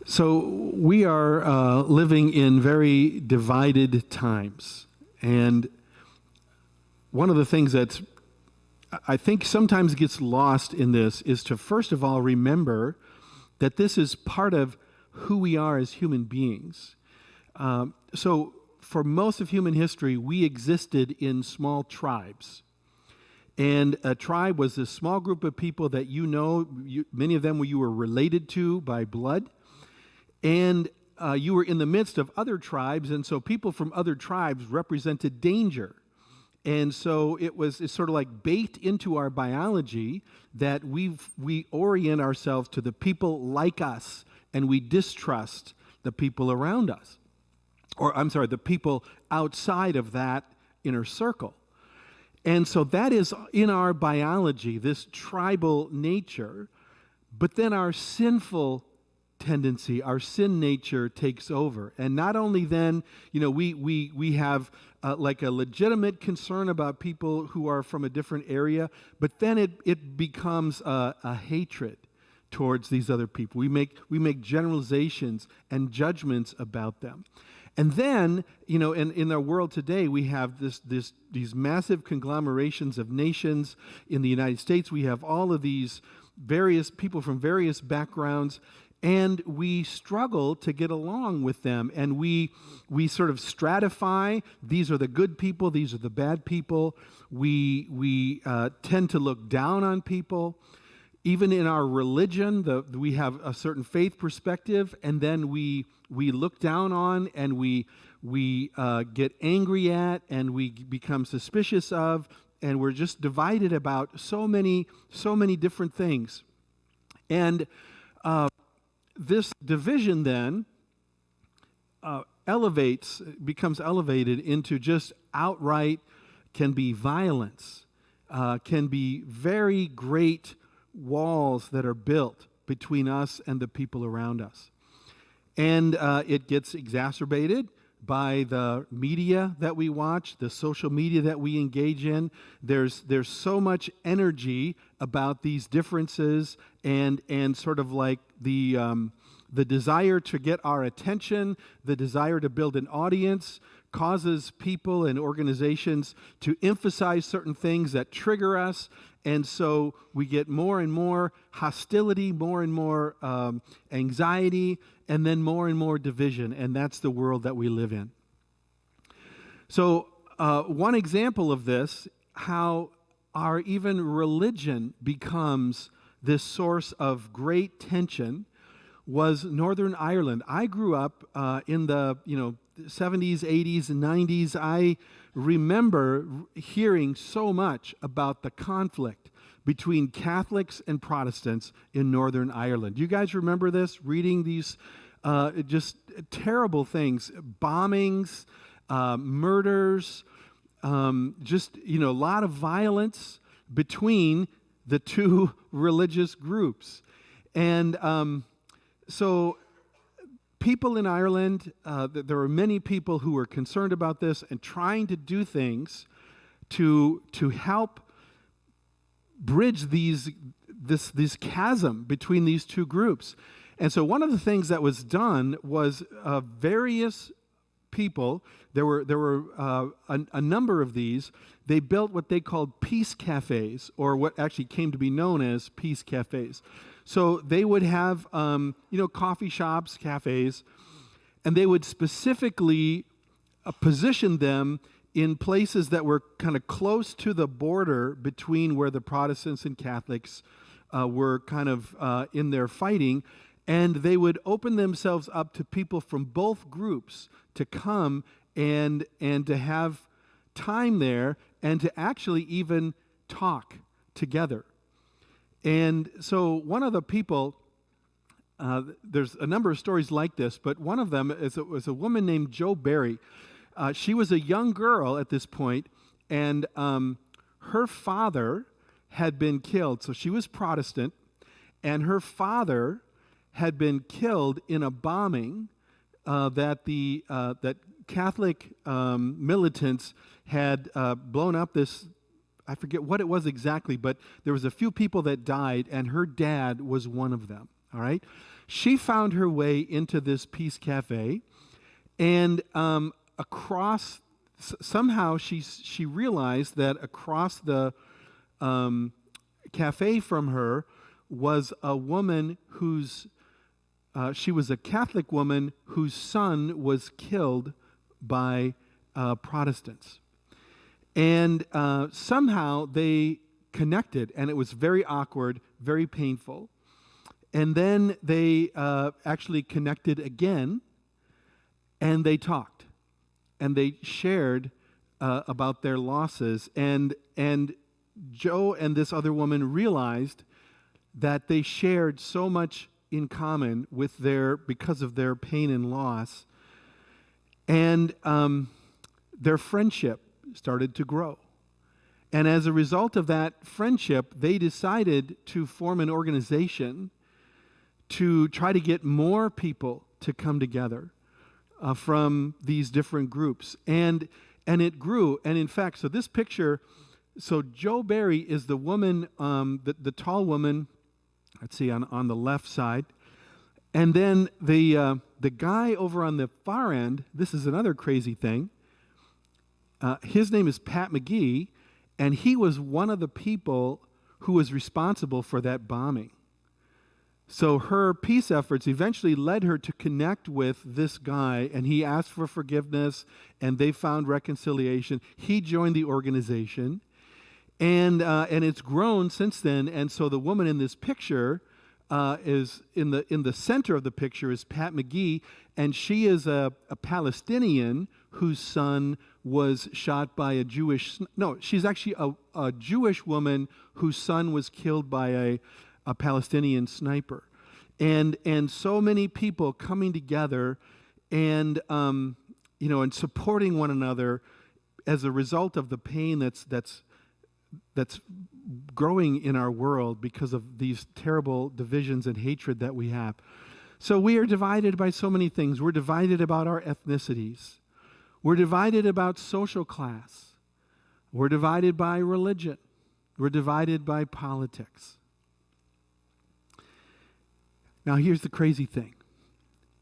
So we are living in very divided times. And one of the things that I think sometimes gets lost in this is to first of all remember that this is part of who we are as human beings. So for most of human history, we existed in small tribes. And a tribe was this small group of people that many of them you were related to by blood. And you were in the midst of other tribes, and so people from other tribes represented danger. And so it's sort of like baked into our biology that we orient ourselves to the people like us, and we distrust the people around us. Or, I'm sorry, the people outside of that inner circle. And so that is in our biology, this tribal nature, but then our sinful tendency, our sin nature takes over. And not only then, we have like a legitimate concern about people who are from a different area, but then it becomes a hatred towards these other people. We make generalizations and judgments about them. And then, in our world today, we have these massive conglomerations of nations. In the United States, we have all of these various people from various backgrounds, and we struggle to get along with them. And we sort of stratify. These are the good people. These are the bad people. We tend to look down on people. Even in our religion, we have a certain faith perspective, and then we look down on, and we get angry at, and we become suspicious of, and we're just divided about so many different things. And this division then becomes elevated into just outright, can be violence, can be very great walls that are built between us and the people around us. And it gets exacerbated by the media that we watch, the social media that we engage in. There's so much energy about these differences and sort of like the desire to get our attention, the desire to build an audience, causes people and organizations to emphasize certain things that trigger us. And so we get more and more hostility, more and more anxiety, and then more and more division. And that's the world that we live in. So one example of this, how our even religion becomes this source of great tension, was Northern Ireland. I grew up in the 70s, 80s, and 90s. I remember hearing so much about the conflict between Catholics and Protestants in Northern Ireland. Do you guys remember this? Reading these just terrible things, bombings, murders, just a lot of violence between the two religious groups. And so people in Ireland, there were many people who were concerned about this and trying to do things to help bridge this chasm between these two groups. And so one of the things that was done was various people, there were a number of these, they built what they called peace cafes, or what actually came to be known as peace cafes. So they would have, coffee shops, cafes, and they would specifically position them in places that were kind of close to the border between where the Protestants and Catholics were kind of in their fighting, and they would open themselves up to people from both groups to come and to have time there and to actually even talk together. And so one of the people, there's a number of stories like this, but one of them was a woman named Jo Berry. She was a young girl at this point, and her father had been killed. So she was Protestant, and her father had been killed in a bombing that Catholic militants had blown up this. I forget what it was exactly, but there was a few people that died, and her dad was one of them. all right? She found her way into this Peace Cafe, and somehow she realized that across the cafe from her was a woman she was a Catholic woman whose son was killed by Protestants. And somehow they connected, and it was very awkward, very painful. And then they actually connected again, and they talked, and they shared about their losses. And Joe and this other woman realized that they shared so much in common because of their pain and loss. And their friendship started to grow. And as a result of that friendship, they decided to form an organization to try to get more people to come together from these different groups. And it grew. And in fact, so this picture, so Jo Berry is the woman, the tall woman, let's see, on the left side. And then the guy over on the far end, this is another crazy thing. His name is Pat McGee, and he was one of the people who was responsible for that bombing. So her peace efforts eventually led her to connect with this guy, and he asked for forgiveness, and they found reconciliation. He joined the organization, and it's grown since then. And so the woman in this picture is in the center of the picture is Pat McGee, and she is a Palestinian whose son was shot by she's actually a Jewish woman whose son was killed by a Palestinian sniper. And so many people coming together and and supporting one another as a result of the pain that's growing in our world because of these terrible divisions and hatred that we have. So we are divided by so many things. We're divided about our ethnicities. We're divided about social class. We're divided by religion. We're divided by politics. Now here's the crazy thing.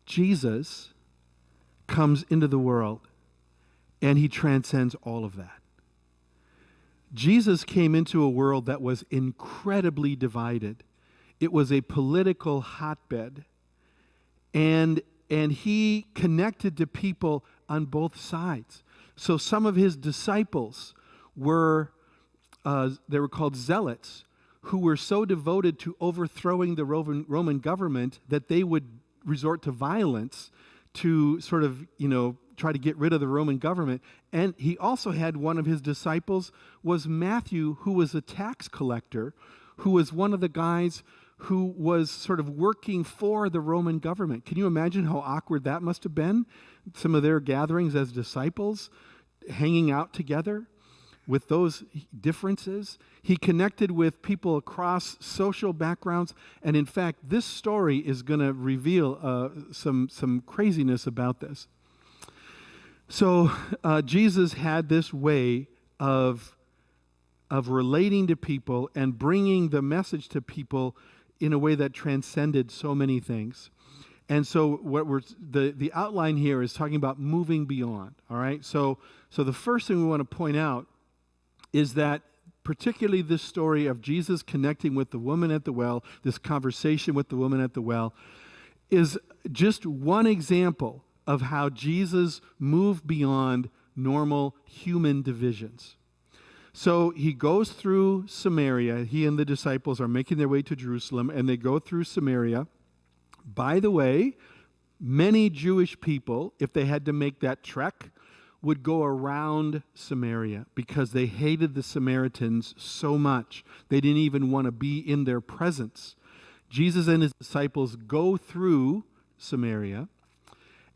Jesus comes into the world and he transcends all of that. Jesus came into a world that was incredibly divided. It was a political hotbed. And he connected to people on both sides. So some of his disciples were called zealots, who were so devoted to overthrowing the Roman government that they would resort to violence to sort of, try to get rid of the Roman government. And he also had one of his disciples was Matthew, who was a tax collector, who was one of the guys who was sort of working for the Roman government. Can you imagine how awkward that must have been? Some of their gatherings as disciples, hanging out together with those differences. He connected with people across social backgrounds. And in fact, this story is going to reveal some craziness about this. So Jesus had this way of relating to people and bringing the message to people in a way that transcended so many things. And so the outline here is talking about moving beyond, all right? So the first thing we want to point out is that particularly this story of Jesus connecting with the woman at the well, this conversation with the woman at the well, is just one example of how Jesus moved beyond normal human divisions. So he goes through Samaria. He and the disciples are making their way to Jerusalem, and they go through Samaria. By the way, many Jewish people, if they had to make that trek, would go around Samaria because they hated the Samaritans so much. They didn't even want to be in their presence. Jesus and his disciples go through Samaria,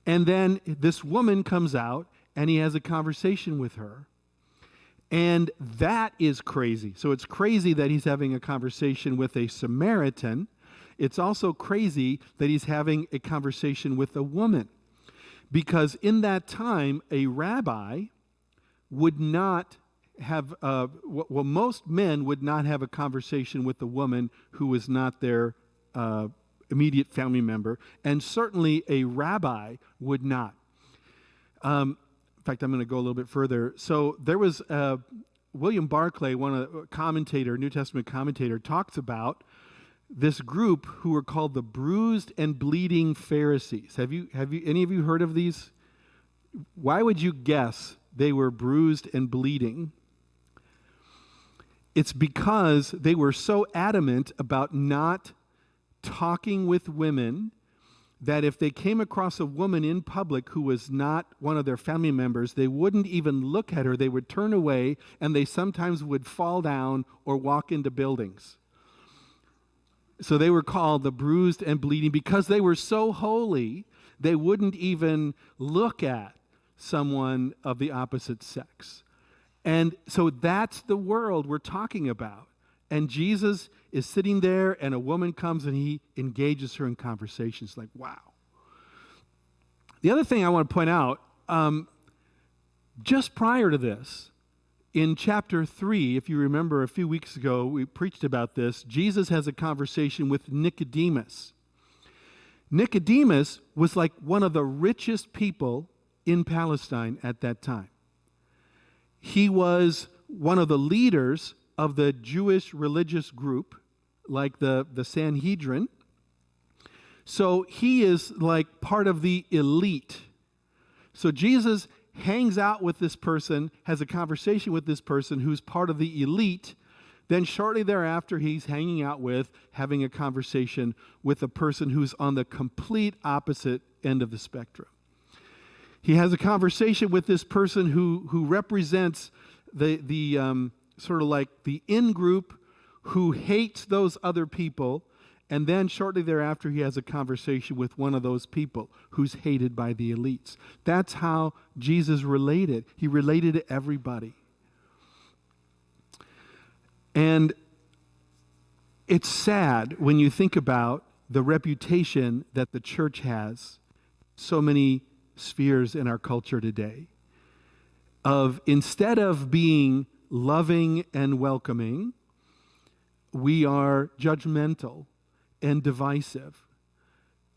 and then this woman comes out, and he has a conversation with her. And that is crazy. So it's crazy that he's having a conversation with a Samaritan. It's also crazy that he's having a conversation with a woman. Because in that time, a rabbi would not have, most men would not have a conversation with a woman who was not their immediate family member, and certainly a rabbi would not. In fact, I'm going to go a little bit further. So there was William Barclay, New Testament commentator, talks about this group who were called the bruised and bleeding Pharisees. Have any of you heard of these? Why would you guess they were bruised and bleeding? It's because they were so adamant about not talking with women that if they came across a woman in public who was not one of their family members, they wouldn't even look at her. They would turn away, and they sometimes would fall down or walk into buildings. So they were called the bruised and bleeding because they were so holy, they wouldn't even look at someone of the opposite sex. And so that's the world we're talking about. And Jesus is sitting there, and a woman comes, and he engages her in conversations like, wow. The other thing I want to point out, just prior to this, in chapter 3, if you remember a few weeks ago, we preached about this, Jesus has a conversation with Nicodemus. Nicodemus was like one of the richest people in Palestine at that time. He was one of the leaders of the Jewish religious group, like the Sanhedrin. So he is like part of the elite. So Jesus hangs out with this person, has a conversation with this person who's part of the elite. Then shortly thereafter, he's having a conversation with a person who's on the complete opposite end of the spectrum. He has a conversation with this person who represents the sort of like the in-group who hates those other people, and then shortly thereafter he has a conversation with one of those people who's hated by the elites. That's how Jesus related. He related to everybody. And it's sad when you think about the reputation that the church has, so many spheres in our culture today, of instead of being loving and welcoming, we are judgmental and divisive.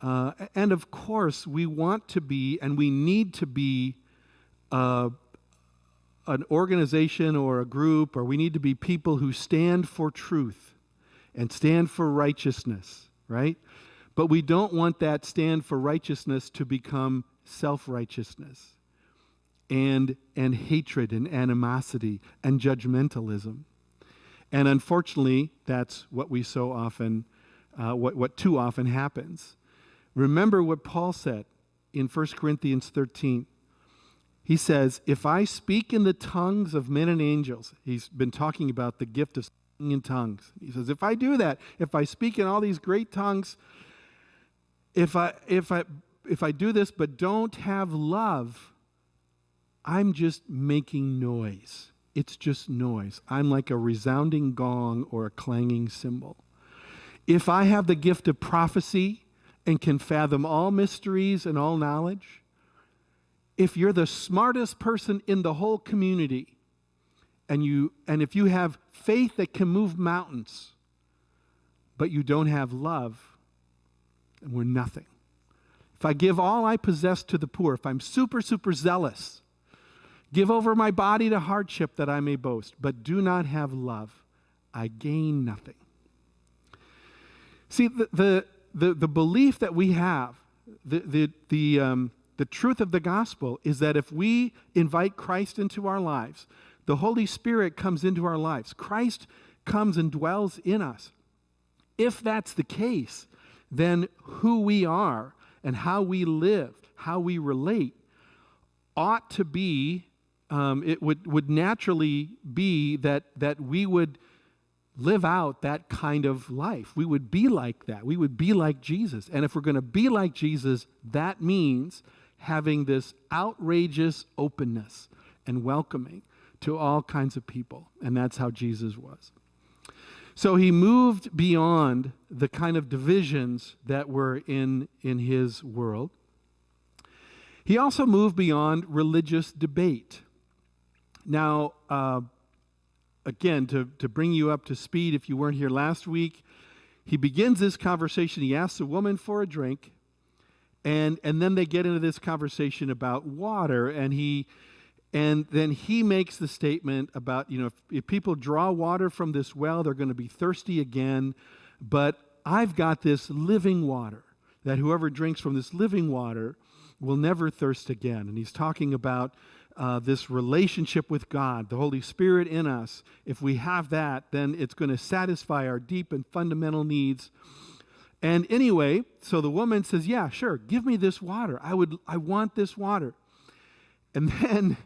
And of course, we want to be and we need to be an organization or a group, or we need to be people who stand for truth and stand for righteousness, right? But we don't want that stand for righteousness to become self-righteousness and hatred and animosity and judgmentalism. And unfortunately, that's what we so often, what too often happens. Remember what Paul said in 1 Corinthians 13. He says, if I speak in the tongues of men and angels, he's been talking about the gift of speaking in tongues. He says, if I do that, if I speak in all these great tongues, if I do this but don't have love, I'm just making noise. It's just noise. I'm like a resounding gong or a clanging cymbal. If I have the gift of prophecy and can fathom all mysteries and all knowledge, if you're the smartest person in the whole community, and if you have faith that can move mountains, but you don't have love, then we're nothing. If I give all I possess to the poor, if I'm super, super zealous, give over my body to hardship that I may boast, but do not have love, I gain nothing. See, the belief that we have, the truth of the gospel is that if we invite Christ into our lives, the Holy Spirit comes into our lives. Christ comes and dwells in us. If that's the case, then who we are and how we live, how we relate, ought to be, it would naturally be that we would live out that kind of life. We would be like that. We would be like Jesus. And if we're going to be like Jesus, that means having this outrageous openness and welcoming to all kinds of people. And that's how Jesus was. So he moved beyond the kind of divisions that were in his world. He also moved beyond religious debate. Now, again, to bring you up to speed, if you weren't here last week, he begins this conversation. He asks the woman for a drink, and then they get into this conversation about water, and then he makes the statement about, if people draw water from this well, they're going to be thirsty again, but I've got this living water, that whoever drinks from this living water will never thirst again. And he's talking about this relationship with God, the Holy Spirit in us. If we have that, then it's going to satisfy our deep and fundamental needs. And anyway, so the woman says, yeah, sure, give me this water. I want this water. And then,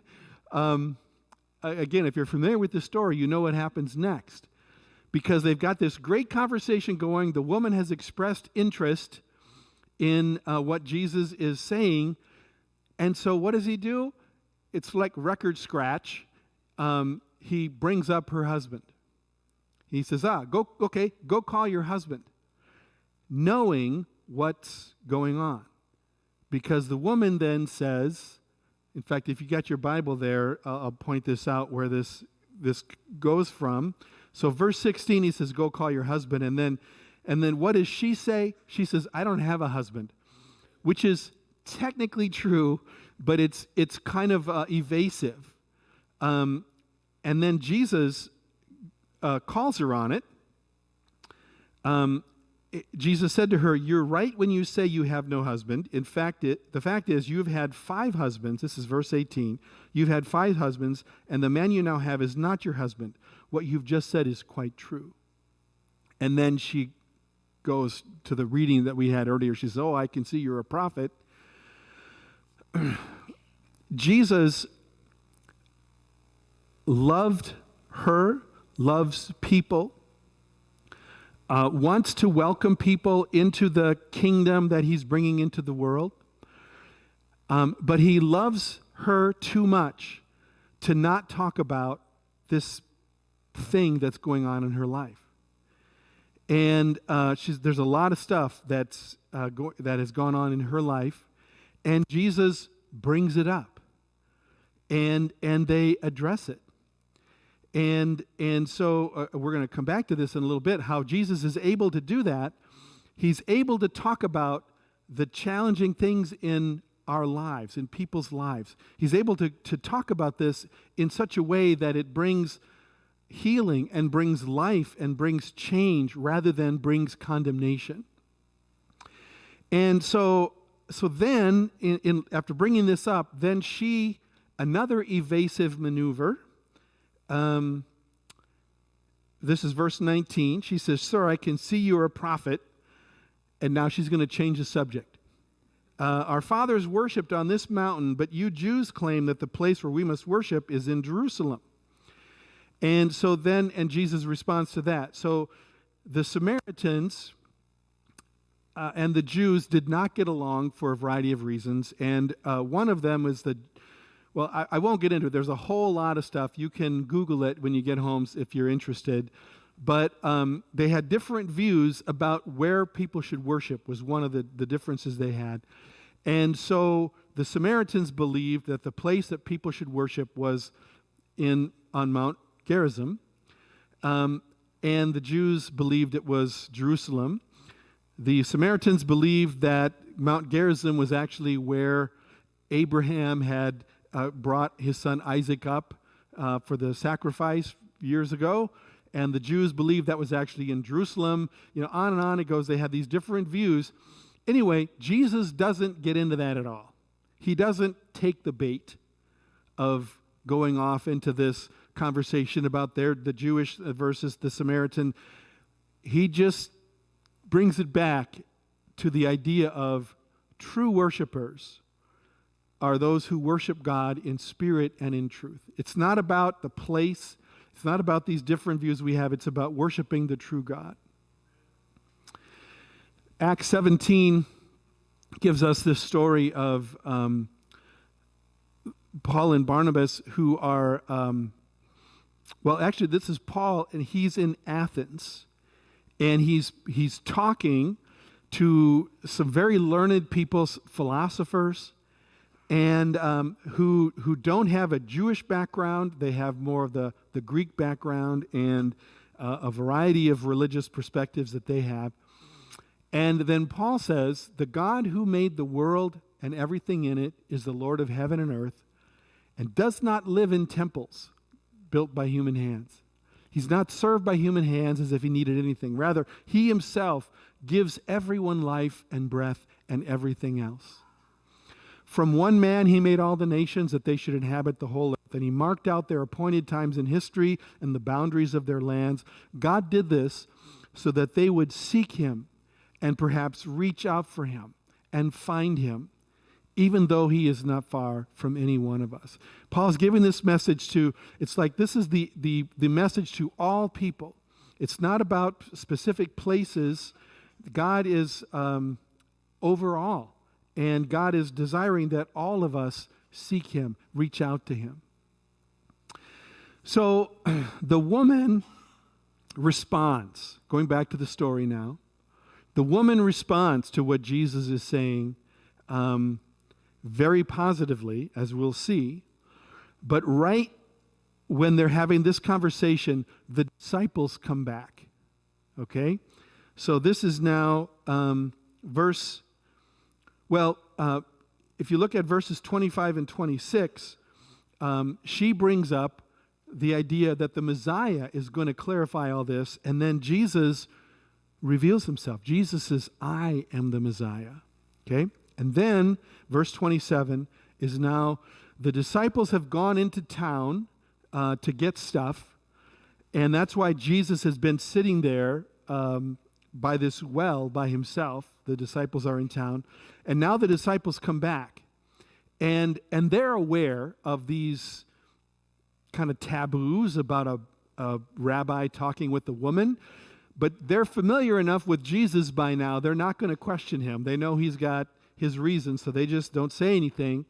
again, if you're familiar with this story, you know what happens next. Because they've got this great conversation going. The woman has expressed interest in what Jesus is saying. And so what does he do? It's like record scratch. He brings up her husband. He says, go call your husband. Knowing what's going on. Because the woman then says, in fact, if you got your Bible there, I'll point this out where this goes from. So verse 16, he says, go call your husband. And then what does she say? She says, I don't have a husband, which is technically true, but it's kind of evasive. And then Jesus calls her on it. Jesus said to her, you're right when you say you have no husband. In fact, the fact is you've had 5 husbands. This is verse 18. You've had 5 husbands, and the man you now have is not your husband. What you've just said is quite true. And then she goes to the reading that we had earlier. She says, I can see you're a prophet. Jesus loved her, loves people, wants to welcome people into the kingdom that he's bringing into the world. But he loves her too much to not talk about this thing that's going on in her life. And there's a lot of stuff that has gone on in her life, and Jesus brings it up, and they address it. And so we're going to come back to this in a little bit, how Jesus is able to do that. He's able to talk about the challenging things in our lives, in people's lives. He's able to talk about this in such a way that it brings healing and brings life and brings change rather than brings condemnation. And so then, after bringing this up, then another evasive maneuver. This is verse 19. She says, sir, I can see you're a prophet. And now she's going to change the subject. Our fathers worshipped on this mountain, but you Jews claim that the place where we must worship is in Jerusalem. And Jesus responds to that. So the Samaritans and the Jews did not get along for a variety of reasons. And one of them is I won't get into it. There's a whole lot of stuff. You can Google it when you get home if you're interested. But they had different views about where people should worship was one of the differences they had. And so the Samaritans believed that the place that people should worship was on Mount Gerizim. And the Jews believed it was Jerusalem. The Samaritans believed that Mount Gerizim was actually where Abraham had brought his son Isaac up for the sacrifice years ago, and the Jews believed that was actually in Jerusalem. On and on it goes. They had these different views. Anyway, Jesus doesn't get into that at all. He doesn't take the bait of going off into this conversation about the Jewish versus the Samaritan. He just brings it back to the idea of true worshipers are those who worship God in spirit and in truth. It's not about the place. It's not about these different views we have. It's about worshiping the true God. Acts 17 gives us this story of Paul and Barnabas who are, actually this is Paul, and he's in Athens, and he's talking to some very learned people, philosophers, and who don't have a Jewish background. They have more of the Greek background and a variety of religious perspectives that they have. And then Paul says, the God who made the world and everything in it is the Lord of heaven and earth, and does not live in temples built by human hands. He's not served by human hands as if he needed anything. Rather, he himself gives everyone life and breath and everything else. From one man he made all the nations that they should inhabit the whole earth, and he marked out their appointed times in history and the boundaries of their lands. God did this so that they would seek him and perhaps reach out for him and find him, even though he is not far from any one of us. Paul's giving this message to, it's like this is the message to all people. It's not about specific places. God is overall. And God is desiring that all of us seek him, reach out to him. So the woman responds. Going back to the story now. The woman responds to what Jesus is saying very positively, as we'll see. But right when they're having this conversation, the disciples come back. Okay? So this is now if you look at verses 25 and 26, she brings up the idea that the Messiah is going to clarify all this, and then Jesus reveals himself. Jesus says, I am the Messiah. Okay? And then, verse 27 is now, the disciples have gone into town to get stuff, and that's why Jesus has been sitting there by this well by himself. The disciples are in town. And now the disciples come back. And they're aware of these kind of taboos about a rabbi talking with a woman. But they're familiar enough with Jesus by now. They're not going to question him. They know he's got his reasons, so they just don't say anything.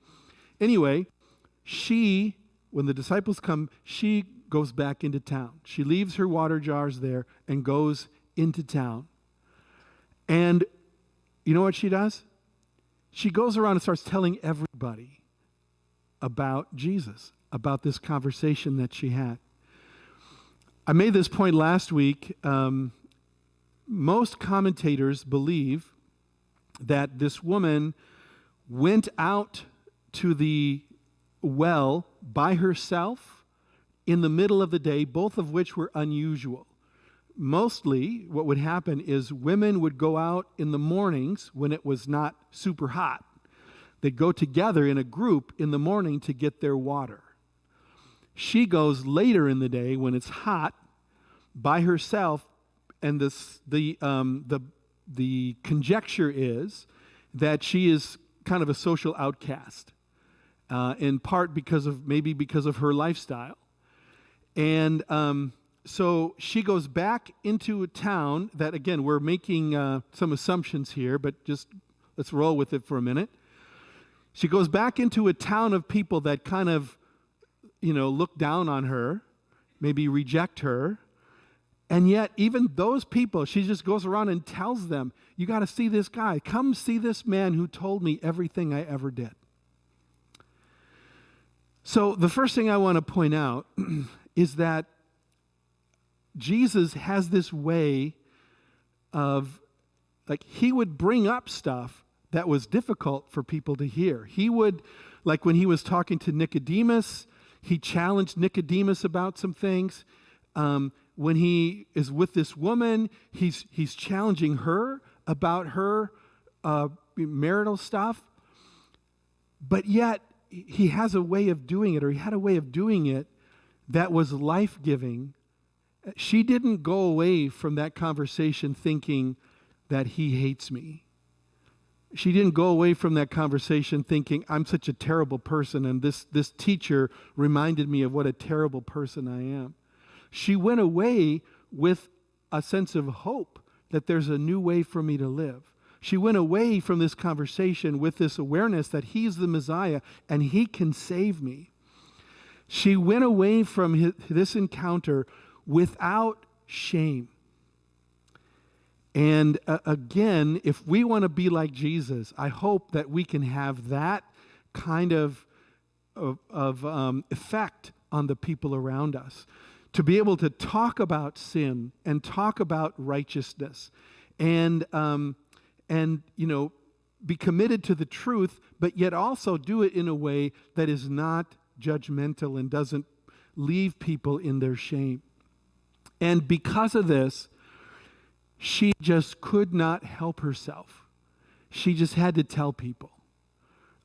Anyway, when the disciples come, she goes back into town. She leaves her water jars there and goes into town. And you know what she does? She goes around and starts telling everybody about Jesus, about this conversation that she had. I made this point last week. Most commentators believe that this woman went out to the well by herself in the middle of the day, both of which were unusual. Mostly what would happen is women would go out in the mornings when it was not super hot. They'd go together in a group in the morning to get their water. She goes later in the day when it's hot by herself, and the conjecture is that she is kind of a social outcast, in part because of her lifestyle. And so she goes back into a town that, again, we're making some assumptions here, but just let's roll with it for a minute. She goes back into a town of people that kind of, look down on her, maybe reject her. And yet, even those people, she just goes around and tells them, you got to see this guy. Come see this man who told me everything I ever did. So the first thing I want to point out is that Jesus has this way of, he would bring up stuff that was difficult for people to hear. He would, when he was talking to Nicodemus, he challenged Nicodemus about some things. When he is with this woman, he's challenging her about her marital stuff. But yet, he has a way of doing it, or he had a way of doing it that was life-giving. She didn't go away from that conversation thinking that he hates me. She didn't go away from that conversation thinking, I'm such a terrible person, and this teacher reminded me of what a terrible person I am. She went away with a sense of hope that there's a new way for me to live. She went away from this conversation with this awareness that he's the Messiah and he can save me. She went away from this encounter without shame. And again, if we want to be like Jesus, I hope that we can have that kind of effect on the people around us. To be able to talk about sin and talk about righteousness. And and, be committed to the truth, but yet also do it in a way that is not judgmental and doesn't leave people in their shame. And because of this, she just could not help herself. She just had to tell people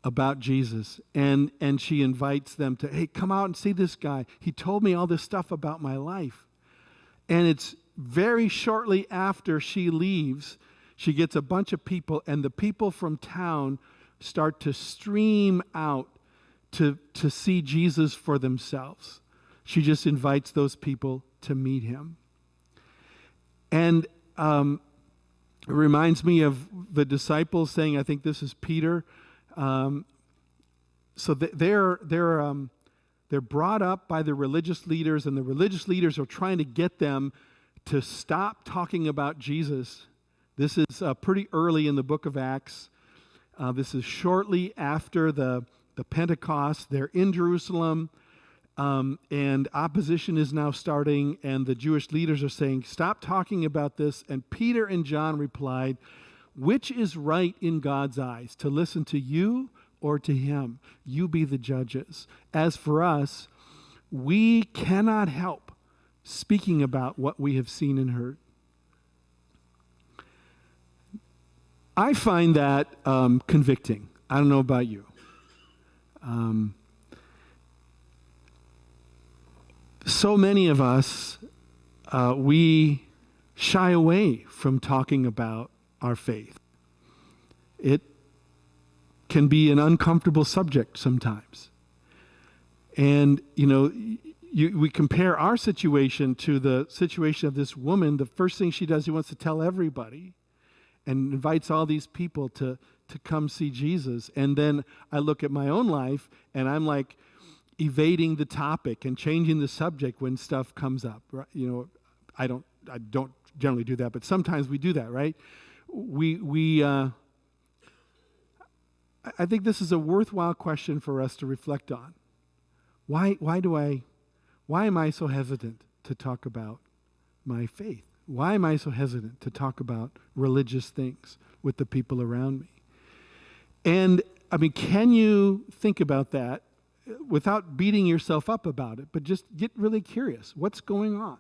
about Jesus. And she invites them to, hey, come out and see this guy. He told me all this stuff about my life. And it's very shortly after she leaves, she gets a bunch of people, and the people from town start to stream out to see Jesus for themselves. She just invites those people to meet him. And it reminds me of the disciples saying, I think this is Peter. So they're brought up by the religious leaders, and the religious leaders are trying to get them to stop talking about Jesus. This is pretty early in the book of Acts. This is shortly after the Pentecost. They're in Jerusalem, and opposition is now starting, and the Jewish leaders are saying, stop talking about this. And Peter and John replied, which is right in God's eyes, to listen to you or to him? You be the judges. As for us, we cannot help speaking about what we have seen and heard. I find that convicting. I don't know about you. So many of us, we shy away from talking about our faith. It can be an uncomfortable subject sometimes. And, we compare our situation to the situation of this woman. The first thing she does, she wants to tell everybody and invites all these people to come see Jesus. And then I look at my own life, and I'm like evading the topic and changing the subject when stuff comes up. Right? I don't generally do that, but sometimes we do that, right? I think this is a worthwhile question for us to reflect on. Why am I so hesitant to talk about my faith? Why am I so hesitant to talk about religious things with the people around me? And, can you think about that without beating yourself up about it, but just get really curious. What's going on?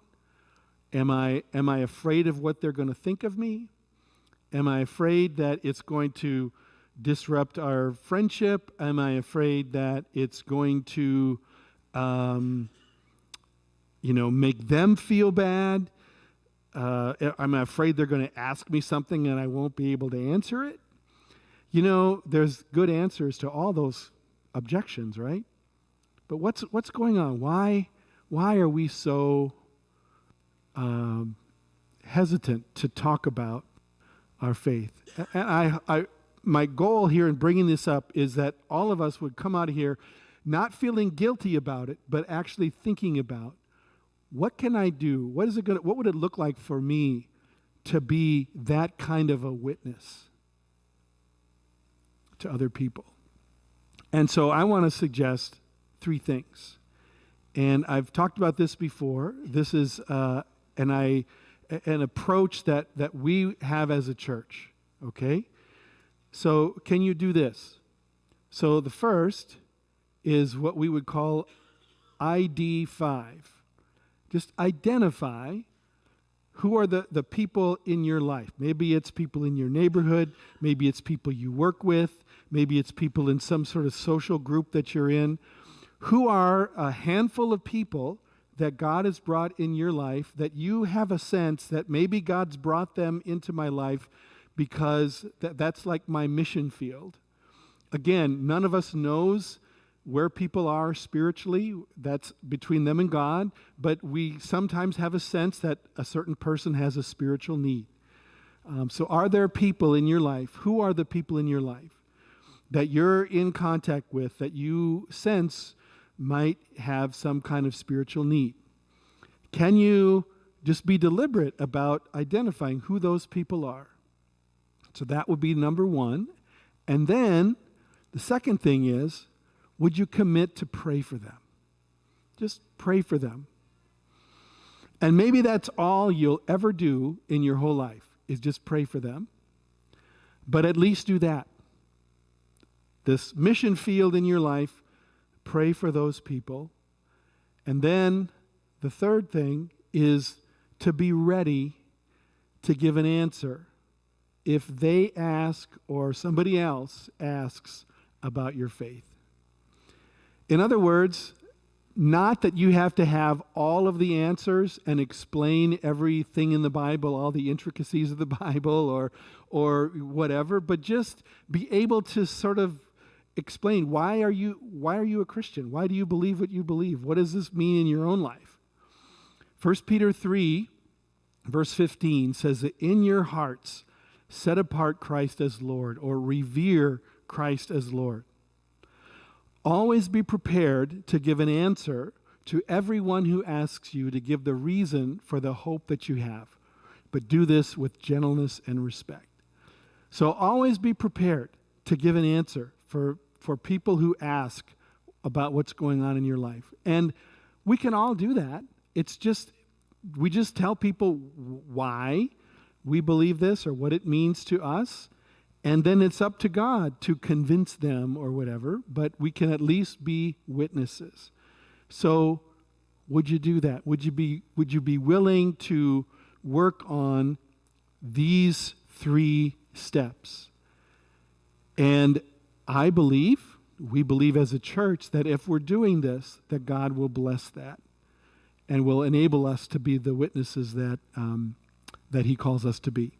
Am I afraid of what they're going to think of me? Am I afraid that it's going to disrupt our friendship? Am I afraid that it's going to, make them feel bad? Am I afraid they're going to ask me something and I won't be able to answer it? There's good answers to all those objections, right? But what's going on? Why are we so hesitant to talk about our faith? And my goal here in bringing this up is that all of us would come out of here not feeling guilty about it, but actually thinking about, what can I do? What would it look like for me to be that kind of a witness to other people? And so I want to suggest 3 things. And I've talked about this before. This is an approach that we have as a church, okay? So can you do this? So the first is what we would call ID 5. Just identify who are the people in your life. Maybe it's people in your neighborhood. Maybe it's people you work with. Maybe it's people in some sort of social group that you're in. Who are a handful of people that God has brought in your life that you have a sense that maybe God's brought them into my life because that's like my mission field. Again, none of us knows where people are spiritually. That's between them and God, but we sometimes have a sense that a certain person has a spiritual need. So are there people in your life? Who are the people in your life that you're in contact with that you sense might have some kind of spiritual need? Can you just be deliberate about identifying who those people are? So that would be number 1. And then the second thing is, would you commit to pray for them? Just pray for them. And maybe that's all you'll ever do in your whole life, is just pray for them. But at least do that. This mission field in your life, pray for those people. And then the third thing is to be ready to give an answer if they ask or somebody else asks about your faith. In other words, not that you have to have all of the answers and explain everything in the Bible, all the intricacies of the Bible or whatever, but just be able to sort of explain, why are you a Christian? Why do you believe what you believe? What does this mean in your own life? 1 Peter 3, verse 15 says that in your hearts set apart Christ as Lord, or revere Christ as Lord. Always be prepared to give an answer to everyone who asks you to give the reason for the hope that you have, but do this with gentleness and respect. So always be prepared to give an answer for people who ask about what's going on in your life. And we can all do that. We just tell people why we believe this or what it means to us. And then it's up to God to convince them or whatever, but we can at least be witnesses. So would you do that? Would you be willing to work on these 3 steps? And we believe as a church that if we're doing this, that God will bless that and will enable us to be the witnesses that He calls us to be.